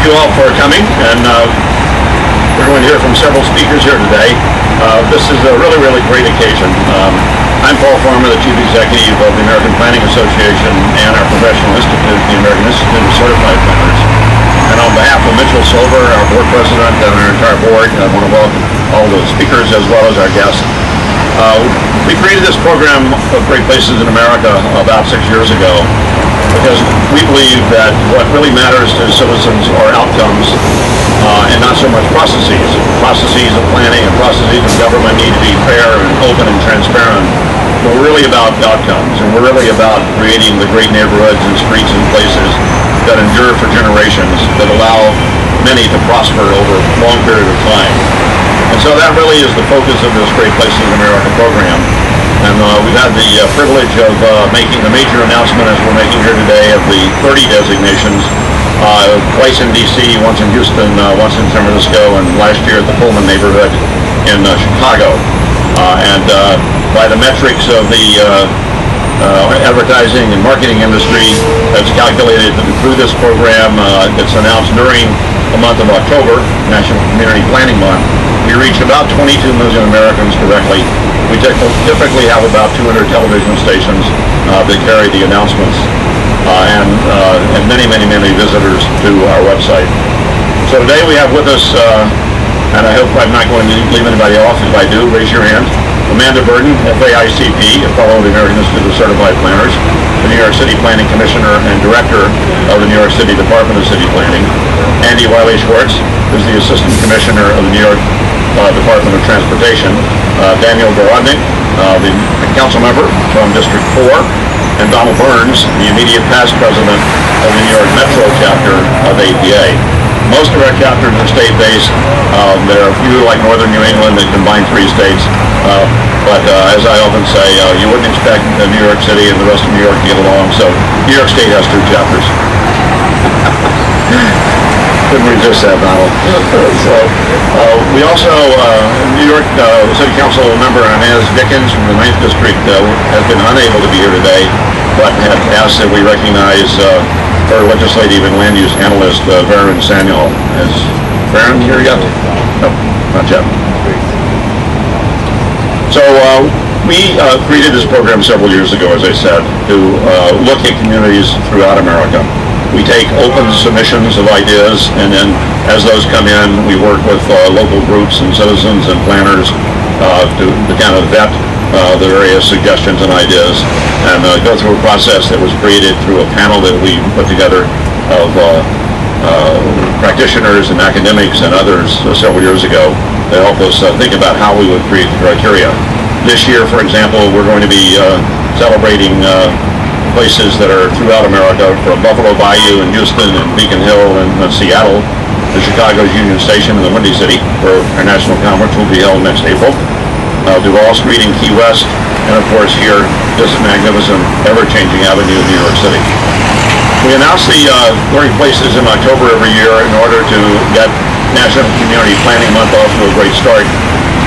you all for coming, and we're going to hear from several speakers here today. This is a really, really great occasion. I'm Paul Farmer, the Chief Executive of the American Planning Association and our professional institute, the American Institute of Certified Planners. And on behalf of Mitchell Silver, our board president, and our entire board, I want to welcome all the speakers as well as our guests. We created this program of Great Places in America about 6 years ago because we believe that what really matters to citizens are outcomes and not so much processes. Processes of planning and processes of government need to be fair and open and transparent. But we're really about outcomes, and we're really about creating the great neighborhoods and streets and places that endure for generations, that allow many to prosper over a long period of time. And so that really is the focus of this Great Places in America program. And we've had the privilege of making a major announcement, as we're making here today, of the 30 designations, twice in D.C., once in Houston, once in San Francisco, and last year at the Pullman neighborhood in Chicago. And by the metrics of the advertising and marketing industry, that's calculated that through this program that's announced during the month of October, National Community Planning Month, we reach about 22 million Americans directly. We typically have about 200 television stations that carry the announcements and many, many, many visitors to our website. So today we have with us, and I hope I'm not going to leave anybody off. If I do, raise your hand. Amanda Burden, FAICP, a fellow of the American Institute of Certified Planners, the New York City Planning Commissioner and Director of the New York City Department of City Planning. Andy Wiley-Schwartz is the Assistant Commissioner of the New York Department of Transportation. Daniel Garodnick, the council member from District 4, and Donald Burns, the immediate past president of the New York Metro chapter of APA. Most of our chapters are state-based. There are a few like Northern New England that combine 3 states. But as I often say, you wouldn't expect New York City and the rest of New York to get along, so New York State has 2 chapters. Couldn't resist that, Donald. So, we also, New York City Council member Inez Dickens from the 9th District has been unable to be here today, but had asked that we recognize our legislative and land use analyst, Varun Sanyal. Is Varun here yet? No, not yet. So we created this program several years ago, as I said, to look at communities throughout America. We take open submissions of ideas, and then as those come in, we work with local groups and citizens and planners to kind of vet the various suggestions and ideas, and go through a process that was created through a panel that we put together of practitioners and academics and others several years ago to help us think about how we would create the criteria. This year, for example, we're going to be celebrating places that are throughout America, from Buffalo Bayou and Houston and Beacon Hill and Seattle to Chicago's Union Station and the Windy City, where our national conference will be held next April. Duval Street in Key West, and of course here, this magnificent, ever-changing avenue of New York City. We announce the 30 places in October every year in order to get National Community Planning Month off to a great start.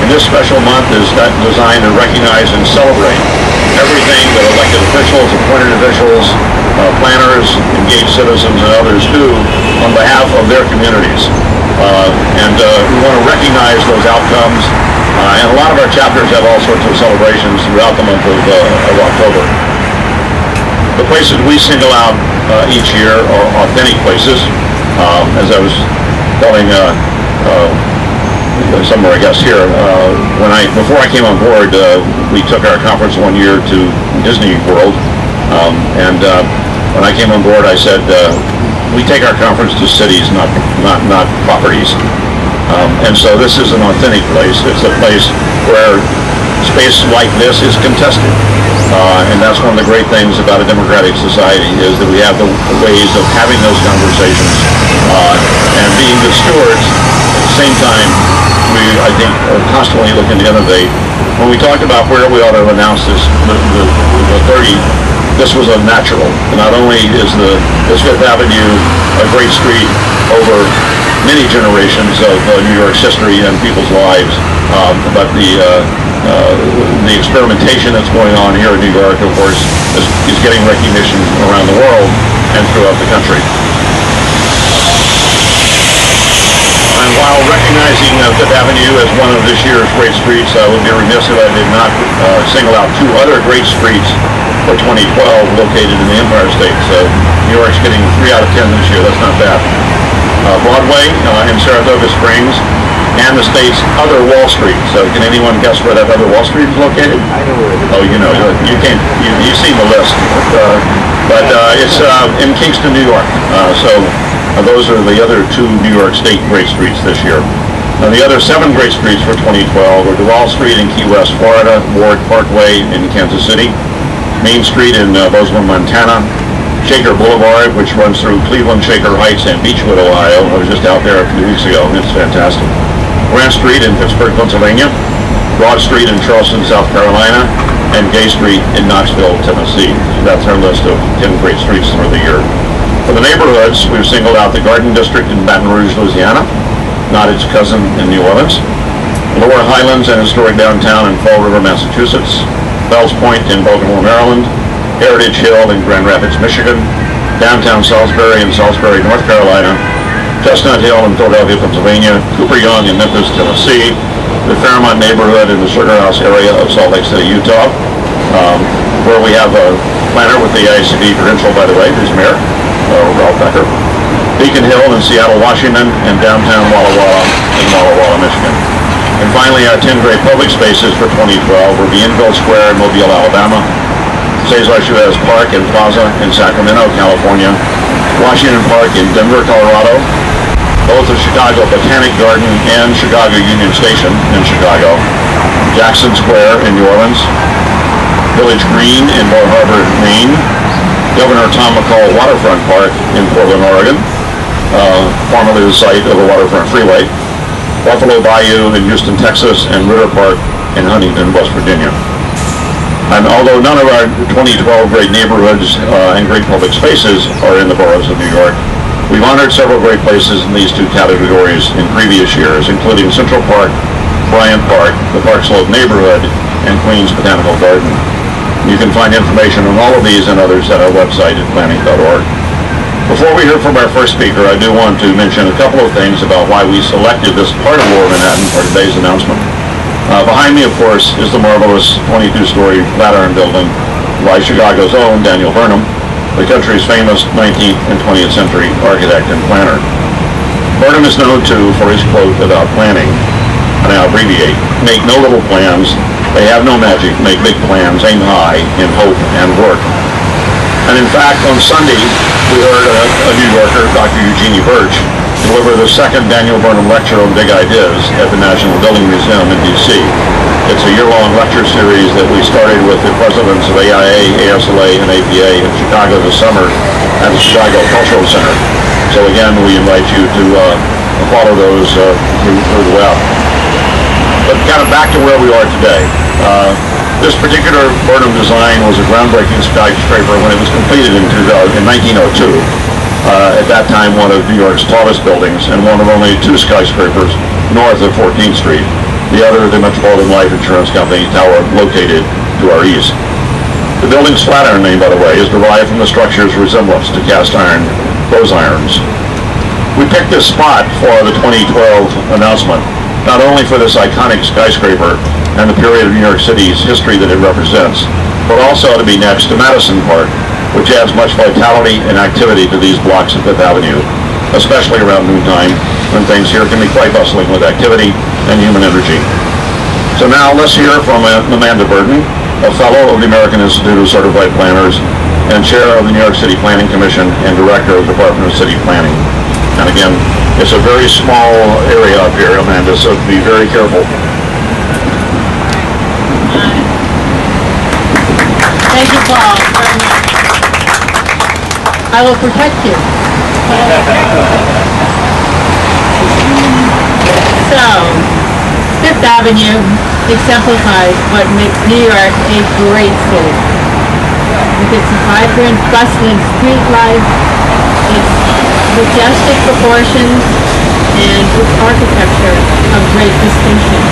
And this special month is designed to recognize and celebrate everything that elected officials, appointed officials, planners, engaged citizens, and others do on behalf of their communities. We want to recognize those outcomes. And a lot of our chapters have all sorts of celebrations throughout the month of October. The places we single out each year are authentic places. As I was telling somewhere, I guess here, before I came on board, we took our conference one year to Disney World, and when I came on board, I said we take our conference to cities, not properties. And so this is an authentic place. It's a place where space like this is contested. And that's one of the great things about a democratic society, is that we have the ways of having those conversations and being the stewards. At the same time, we, I think, are constantly looking to innovate. When we talked about where we ought to announce this, the 30, this was a natural. Not only is this Fifth Avenue a great street over many generations of New York's history and people's lives, but the experimentation that's going on here in New York, of course, is getting recognition around the world and throughout the country. Fifth Avenue as one of this year's great streets. I would be remiss if I did not single out two other great streets for 2012 located in the Empire State. So New York's getting 3 out of 10 this year. That's not bad. Broadway in Saratoga Springs, and the state's other Wall Street. So can anyone guess where that other Wall Street is located? I know where it is. Oh, you know, you can't. You've seen the list, but it's in Kingston, New York. So those are the other 2 New York State great streets this year. Now the other 7 great streets for 2012 are Duval Street in Key West, Florida, Ward Parkway in Kansas City, Main Street in Bozeman, Montana, Shaker Boulevard, which runs through Cleveland, Shaker Heights, and Beechwood, Ohio. I was just out there a few weeks ago, and it's fantastic. Grant Street in Pittsburgh, Pennsylvania, Broad Street in Charleston, South Carolina, and Gay Street in Knoxville, Tennessee. That's our list of 10 great streets for the year. For the neighborhoods, we've singled out the Garden District in Baton Rouge, Louisiana, not its cousin in New Orleans, Lower Highlands and historic downtown in Fall River, Massachusetts, Fells Point in Baltimore, Maryland, Heritage Hill in Grand Rapids, Michigan, downtown Salisbury in Salisbury, North Carolina, Chestnut Hill in Philadelphia, Pennsylvania, Cooper Young in Memphis, Tennessee, the Fairmont neighborhood in the Sugar House area of Salt Lake City, Utah, where we have a planner with the AICP credential, by the way, who's mayor, Ralph Becker, Beacon Hill in Seattle, Washington, and downtown Walla Walla in Walla Walla, Michigan. And finally, our 10 great public spaces for 2012 were Bienville Square in Mobile, Alabama, Cesar Chavez Park and Plaza in Sacramento, California, Washington Park in Denver, Colorado, both the Chicago Botanic Garden and Chicago Union Station in Chicago, Jackson Square in New Orleans, Village Green in Bar Harbor, Maine, Governor Tom McCall Waterfront Park in Portland, Oregon, formerly the site of the Waterfront Freeway, Buffalo Bayou in Houston, Texas, and Ritter Park in Huntington, West Virginia. And although none of our 2012 great neighborhoods and great public spaces are in the boroughs of New York, we've honored several great places in these 2 categories in previous years, including Central Park, Bryant Park, the Park Slope neighborhood, and Queens Botanical Garden. You can find information on all of these and others at our website at planning.org. Before we hear from our first speaker, I do want to mention a couple of things about why we selected this part of Lower Manhattan for today's announcement. Behind me, of course, is the marvelous 22-story Flatiron building by Chicago's own Daniel Burnham, the country's famous 19th and 20th century architect and planner. Burnham is known, too, for his quote about planning, and I abbreviate, make no little plans, they have no magic, make big plans, aim high in hope and work. And in fact, on Sunday, we heard a New Yorker, Dr. Eugenie Birch, deliver the 2nd Daniel Burnham Lecture on Big Ideas at the National Building Museum in D.C. It's a year-long lecture series that we started with the presidents of AIA, ASLA, and APA in Chicago this summer at the Chicago Cultural Center. So again, we invite you to follow those through the web. But kind of back to where we are today. This particular Burnham design was a groundbreaking skyscraper when it was completed in 1902. At that time, one of New York's tallest buildings and one of only 2 skyscrapers north of 14th Street. The other, the Metropolitan Life Insurance Company Tower, located to our east. The building's Flatiron name, by the way, is derived from the structure's resemblance to cast iron clothes irons. We picked this spot for the 2012 announcement, not only for this iconic skyscraper and the period of New York City's history that it represents, but also to be next to Madison Park, which adds much vitality and activity to these blocks of Fifth Avenue, especially around noontime, when things here can be quite bustling with activity and human energy. So now let's hear from Amanda Burton, a fellow of the American Institute of Certified Planners and chair of the New York City Planning Commission and director of the Department of City Planning. And again, it's a very small area up here, Amanda, so be very careful. Thank you, Paul, very much. I will protect you. So, Fifth Avenue exemplifies what makes New York a great city. With its vibrant, bustling street life, its majestic proportions, and its architecture of great distinction.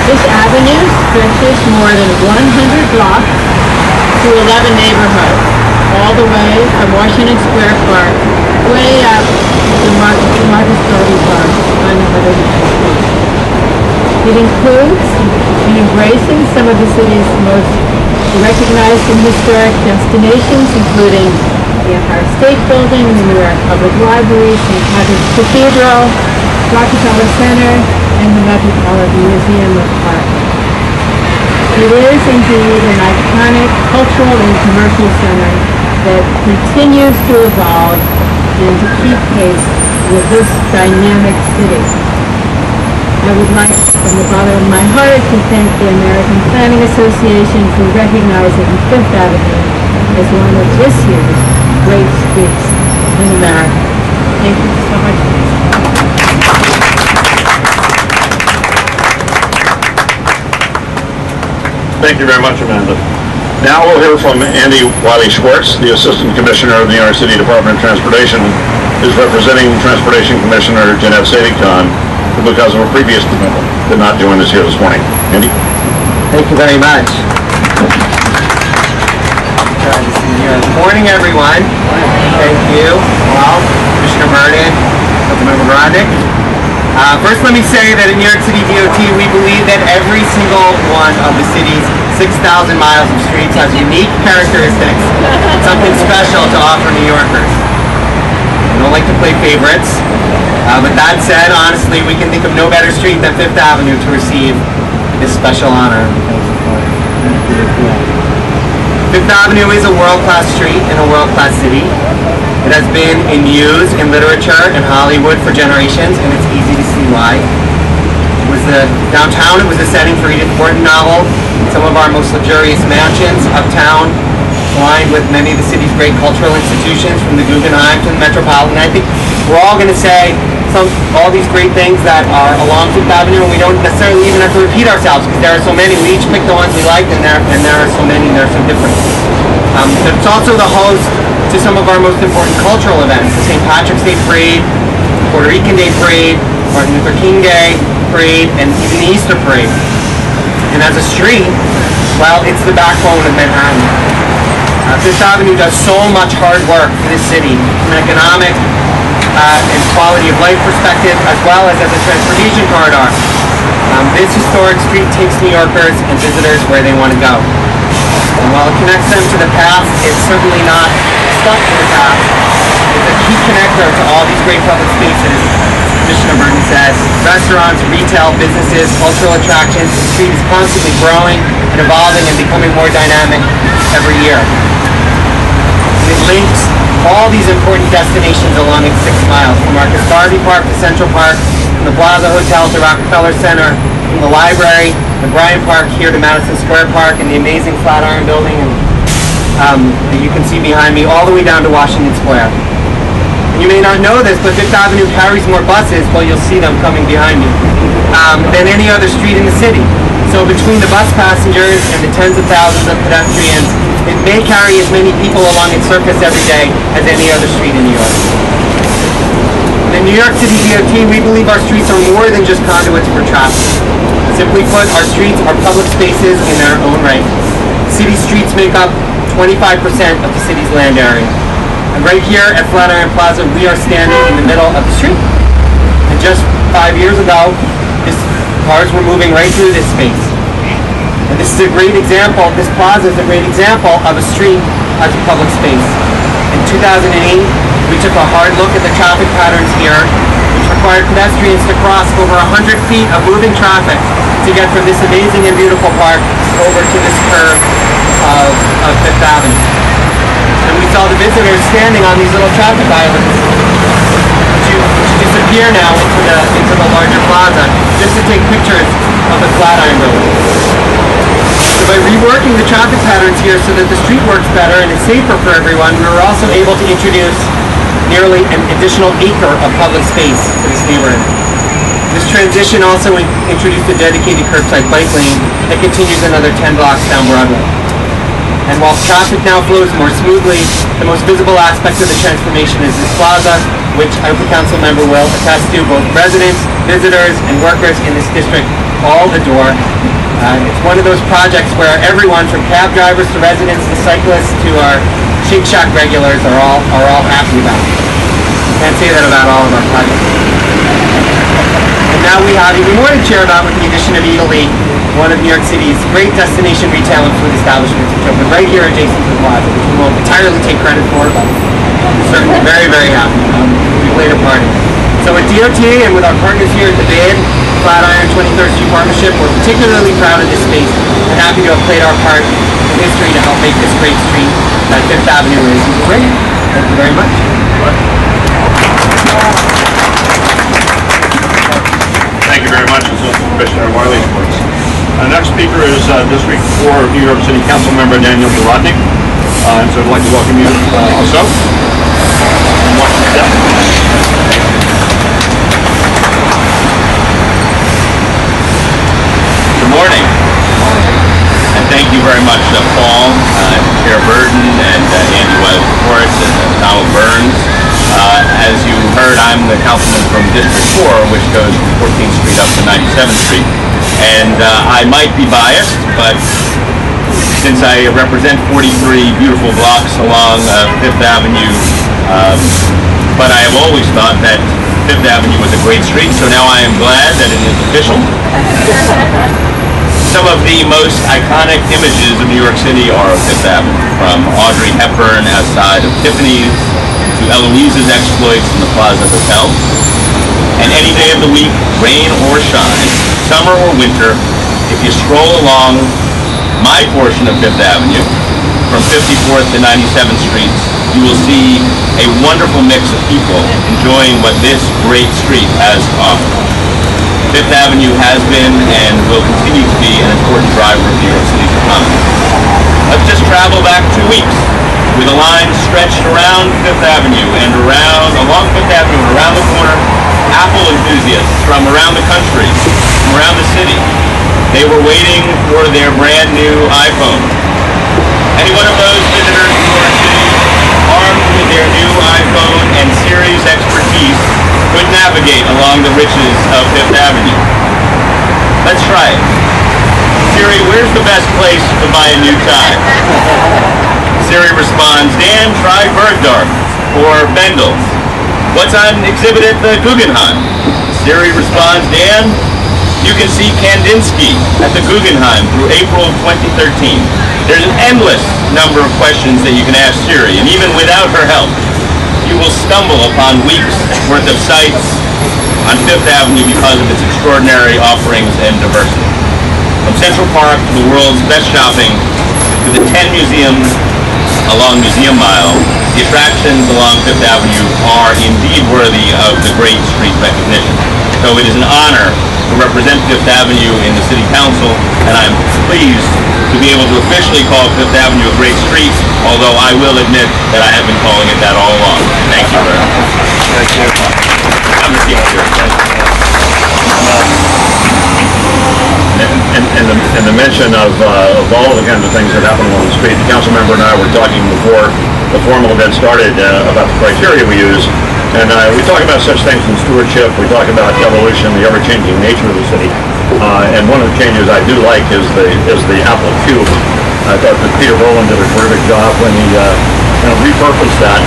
This avenue stretches more than 100 blocks through 11 neighborhoods, all the way from Washington Square Park, way up to Marcus Garvey Park on 110th Street. It includes embracing some of the city's most recognized and historic destinations, including the Empire State Building, the New York Public Library, St. Patrick's Cathedral, Rockefeller Center, and the Metropolitan Museum of Art. It is indeed an iconic cultural and commercial center that continues to evolve and to keep pace with this dynamic city. I would like, from the bottom of my heart, to thank the American Planning Association for recognizing Fifth Avenue as one of this year's great streets in America. Thank you so much. Thank you very much, Amanda. Now we'll hear from Andy Wiley-Schwartz, the Assistant Commissioner of the New York City Department of Transportation, who's representing Transportation Commissioner Jeanette Sadie-Khan, who, because of a previous commitment, did not join us here this morning. Andy? Thank you very much. Good morning, everyone. Thank you. Well, Commissioner Burden, Councilmember Garodnick. First, let me say that in New York City DOT, we believe that every single one of the city's 6,000 miles of streets has unique characteristics, something special to offer New Yorkers. We don't like to play favorites, but that said, honestly, we can think of no better street than Fifth Avenue to receive this special honor. Fifth Avenue is a world-class street in a world-class city. It has been in use in literature and Hollywood for generations, and it's easy to see why. It was downtown, it was the setting for Edith Wharton novel, some of our most luxurious mansions uptown, lined with many of the city's great cultural institutions, from the Guggenheim to the Metropolitan. I think we're all going to say all these great things that are along Fifth Avenue, and we don't necessarily even have to repeat ourselves, because there are so many. We each pick the ones we liked, and there are so many, and there are so different. It's also the host to some of our most important cultural events, the St. Patrick's Day Parade, Puerto Rican Day Parade, Martin Luther King Day Parade, and even the Easter Parade. And as a street, well, it's the backbone of Manhattan. Fifth Avenue does so much hard work for this city from an economic and quality of life perspective, as well as a transportation corridor. This historic street takes New Yorkers and visitors where they want to go. And while it connects them to the past, it's certainly not stuck in the past. It's a key connector to all these great public spaces. Commissioner Burton said, restaurants, retail, businesses, cultural attractions. The street is constantly growing and evolving and becoming more dynamic every year. And it links all these important destinations along its 6 miles, from Marcus Garvey Park to Central Park, from the Plaza Hotel to Rockefeller Center, from the library, the Bryant Park here to Madison Square Park, and the amazing Flatiron Building, and that you can see behind me, all the way down to Washington Square. And you may not know this, but Fifth Avenue carries more buses, well, you'll see them coming behind me, than any other street in the city. So between the bus passengers and the tens of thousands of pedestrians, it may carry as many people along its surface every day as any other street in New York. In New York City DOT, we believe our streets are more than just conduits for traffic. Simply put, our streets are public spaces in their own right. City streets make up 25% of the city's land area. And right here at Flatiron Plaza, we are standing in the middle of the street. And just 5 years ago, cars were moving right through this space. And this is a great example, this plaza is a great example of a street as a public space. In 2008, we took a hard look at the traffic patterns here, which required pedestrians to cross over 100 feet of moving traffic to get from this amazing and beautiful park over to this curve of Fifth Avenue. And we saw the visitors standing on these little traffic islands to disappear now into the larger plaza, just to take pictures of the Flatiron Building. So by reworking the traffic patterns here so that the street works better and is safer for everyone, we were also able to introduce nearly an additional acre of public space to this neighborhood. This transition also introduced a dedicated curbside bike lane that continues another 10 blocks down Broadway. And while traffic now flows more smoothly, the most visible aspect of the transformation is this plaza, which I hope the council member will attest to. Both residents, visitors, and workers in this district all adore. It's one of those projects where everyone, from cab drivers to residents to cyclists to our Shake Shack regulars, are all happy about it. Can't say that about all of our projects. And now we have even more to cheer about with the addition of Italy, one of New York City's great destination retail and food establishments, which opened right here adjacent to the plaza, which we won't entirely take credit for, but we're certainly very, very happy. We played a part in it. So with DOT and with our partners here at the BID, Flatiron 23rd Street Partnership, we're particularly proud of this space and happy to have played our part in history to help make this great street that Fifth Avenue is great. Thank you very much. Thank you very much, Assistant Commissioner Wiley-Schwartz. Our next speaker is District 4 New York City Council Member Daniel Garodnick. And so I'd like to welcome you also. And watch the step. Good morning. And thank you very much, Paul, Chair Burton, and Andy Wiley-Schwartz, and Donald Burns. As you heard, I'm the councilman from District 4, which goes from 14th Street up to 97th Street. And I might be biased, but since I represent 43 beautiful blocks along Fifth Avenue, but I have always thought that Fifth Avenue was a great street, so now I am glad that it is official. Some of the most iconic images of New York City are of Fifth Avenue, from Audrey Hepburn outside of Tiffany's to Eloise's exploits in the Plaza Hotel. And any day of the week, rain or shine, summer or winter, if you stroll along my portion of Fifth Avenue, from 54th to 97th Streets, you will see a wonderful mix of people enjoying what this great street has to offer. Fifth Avenue has been and will continue to be an important driver of New York City's economy. Let's just travel back 2 weeks with a line stretched around Fifth Avenue and along Fifth Avenue and around the corner, Apple enthusiasts from around the country, from around the city. They were waiting for their brand new iPhone. Any one of those visitors to New York City, armed with their new iPhone and Siri's expertise, could navigate along the riches of Fifth Avenue. Let's try it. Siri, where's the best place to buy a new tie? Siri responds, Dan, try Bergdorf or Bendel's. What's on exhibit at the Guggenheim? Siri responds, Dan, you can see Kandinsky at the Guggenheim through April of 2013. There's an endless number of questions that you can ask Siri, and even without her help, you will stumble upon weeks worth of sites on Fifth Avenue because of its extraordinary offerings and diversity. From Central Park to the world's best shopping, to the 10 museums along Museum Mile, the attractions along Fifth Avenue are indeed worthy of the great street recognition. So it is an honor to represent Fifth Avenue in the City Council, and I'm pleased to be able to officially call Fifth Avenue a great street, although I will admit that I have been calling it that all along. Thank you very much. Thank you. Have a seat, sir. And the mention of all of the kinds of things that happen along the street, the council member and I were talking before the formal event started about the criteria we use. And we talk about such things in stewardship, we talk about evolution, the ever-changing nature of the city. And one of the changes I do like is the Apple Cube. I thought that Peter Rowland did a terrific job when he repurposed that.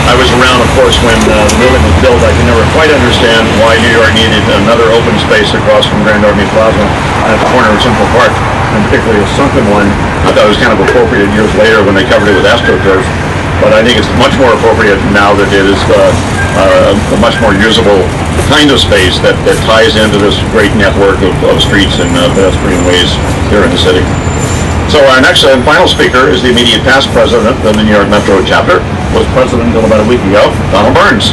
I was around, of course, when the building was built. I could never quite understand why New York needed another open space across from Grand Army Plaza at the corner of Central Park, and particularly a sunken one. I thought it was kind of appropriate years later when they covered it with AstroTurf. But I think it's much more appropriate now that it is a much more usable kind of space that ties into this great network of streets and pedestrian ways here in the city. So our next and final speaker is the immediate past president of the New York Metro chapter, was president until about a week ago, Donald Burns.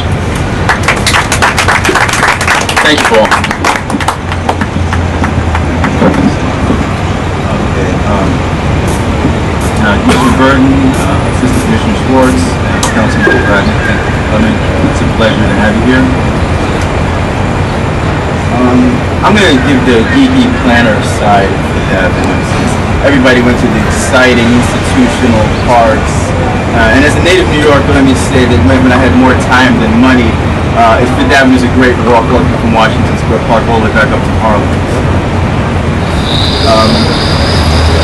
Thank you, Paul. Commissioner Burton, Assistant Commissioner Schwartz, and Councilman Garodnick, thank you for coming. It's a pleasure to have you here. I'm going to give the geeky planner side of the Avenue, since everybody went to the exciting institutional parks. And as a native New Yorker, let me say that when I had more time than money, Fifth Avenue is a great walk looking from Washington Square Park all the way back up to Harlem.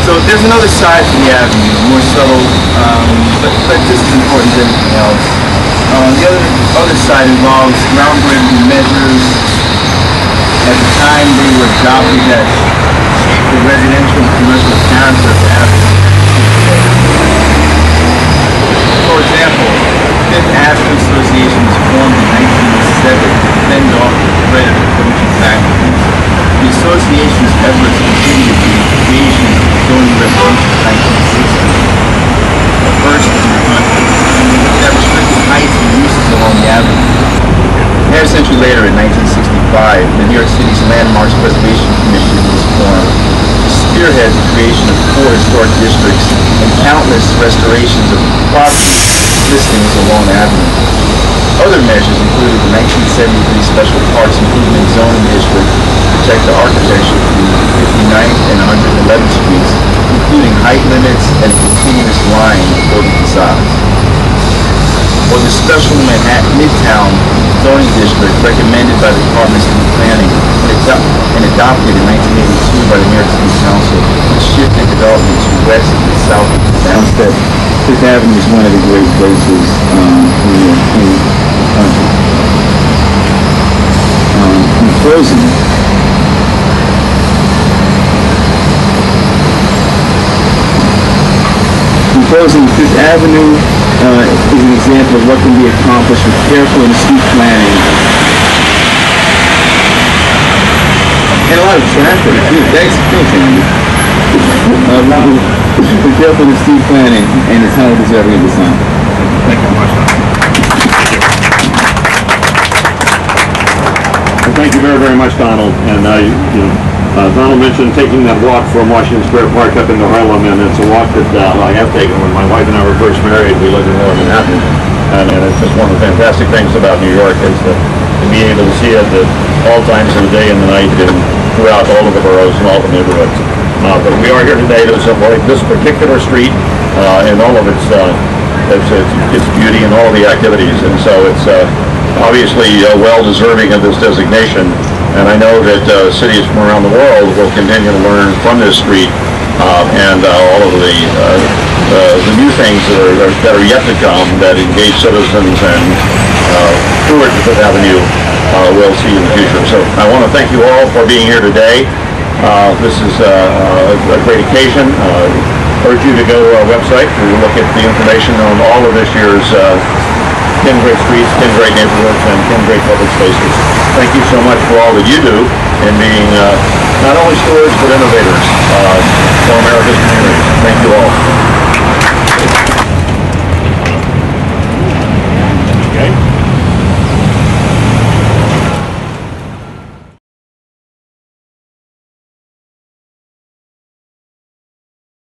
So there's another side to the avenue, more subtle, but just as important as anything else. The other side involves groundbreaking measures, At the time, they were adopted as the residential and commercial character of the Avenue. For example, Fifth Avenue Association was formed in 1907 to fend off the threat of the pollution factory. The association's efforts continued with the creation of the zoning resolution in 1960, the first in the country, that restricted heights and uses along the avenue. A half century later, in 1965, the New York City's Landmarks Preservation Commission was formed to spearhead the creation of 4 historic districts and countless restorations of property listings along the avenue. Other measures included the 1973 Special Parks Improvement Zoning District to protect the architecture from 59th and 111th Streets, including height limits and continuous line of building facades. Or the Special Manhattan Midtown Zoning District recommended by the Department of Planning and adopted in 1982 by the New York City Council, which shifted development to west and south of the downstep. Fifth Avenue is one of the great places in the country. In closing, Fifth Avenue is an example of what can be accomplished with careful and astute planning. And a lot of traffic. Thanks, Andy. With careful and astute planning, and it's highly deserving of the sign. Thank you very much. Well, thank you very, very much, Donald. And Donald mentioned taking that walk from Washington Square Park up into Harlem, and it's a walk that I have taken when my wife and I were first married. We lived in Lower Manhattan, and it's just one of the fantastic things about New York is to be able to see it at all times of the day and the night and throughout all of the boroughs and all the neighborhoods. But we are here today to celebrate this particular street and all of its beauty and all the activities, and so it's obviously well deserving of this designation. And I know that cities from around the world will continue to learn from this street and all of the new things that are yet to come that engage citizens and stewards of Fifth Avenue will see in the future. So I want to thank you all for being here today. This is a great occasion. I urge you to go to our website to look at the information on all of this year's 10 great streets, 10 great neighborhoods, and 10 great public spaces. Thank you so much for all that you do in being not only stewards but innovators for America's communities. Thank you all.